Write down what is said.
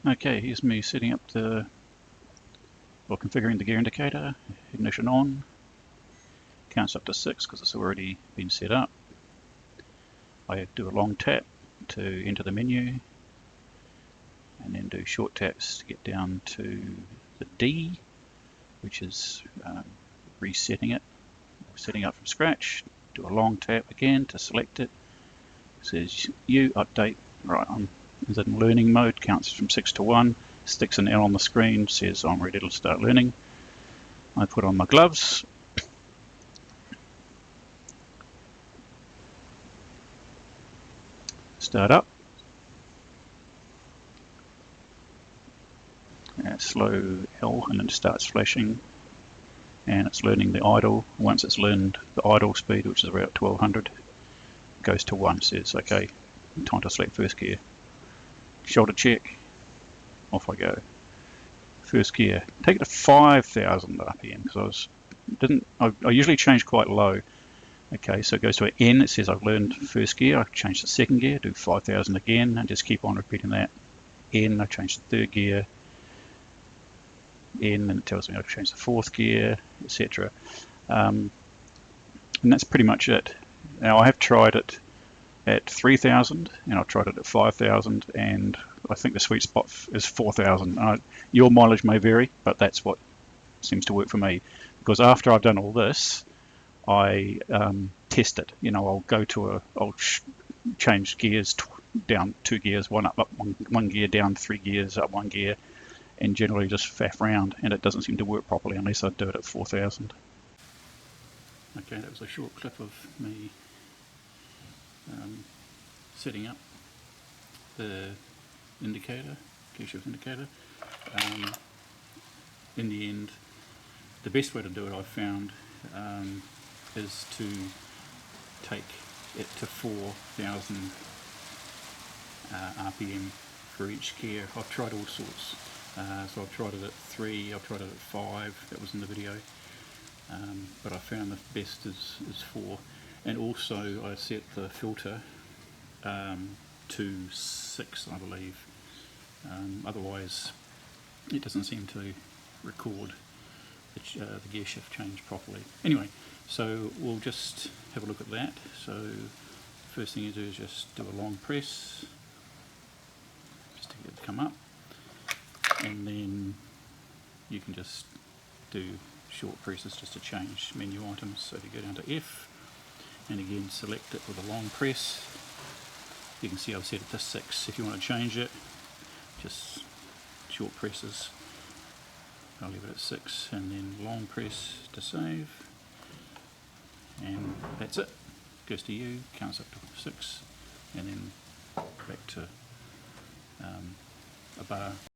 Okay, here's me setting up configuring the gear indicator, ignition on, counts up to 6 because it's already been set up. I do a long tap to enter the menu, and then do short taps to get down to the D, which is resetting it, setting up from scratch. Do a long tap again to select it. It says U update. Right, I'm in learning mode, counts from 6 to 1, sticks an L on the screen, says I'm ready to start learning. I put on my gloves. Start up. Slow L, and then it starts flashing, and it's learning the idle. Once it's learned the idle speed, which is about 1200, it goes to 1, says okay, time to select first gear. Shoulder check, off I go. First gear, take it to 5,000 RPM because I usually change quite low. Okay, so it goes to an N, it says I've learned first gear. I change the second gear, do 5,000 again, and just keep on repeating that. N, I change the third gear. N, and it tells me I've changed the fourth gear, etc. And that's pretty much it. Now I have tried it at 3,000, and I've tried it at 5,000, and I think the sweet spot is 4,000. Your mileage may vary, but that's what seems to work for me. Because after I've done all this, I test it. I'll go to I'll change gears down 2 gears, one up one gear, down 3 gears, up 1 gear, and generally just faff around, and it doesn't seem to work properly unless I do it at 4,000. Okay, that was a short clip of me setting up the indicator, gear shift indicator. In the end, the best way to do it, I've found, is to take it to 4,000 RPM for each gear. I've tried all sorts. So I've tried it at 3, I've tried it at 5, that was in the video, but I found the best is 4. And also I set the filter to 6, I believe. Otherwise it doesn't seem to record the gear shift change properly. Anyway, so we'll just have a look at that. So first thing you do is just do a long press just to get it to come up. And then you can just do short presses just to change menu items. So if you go down to F and again select it with a long press, you can see I've set it to 6. If you want to change it, just short presses. I'll leave it at 6 and then long press to save, and that's it. Goes to U, counts up to 6, and then back to a bar.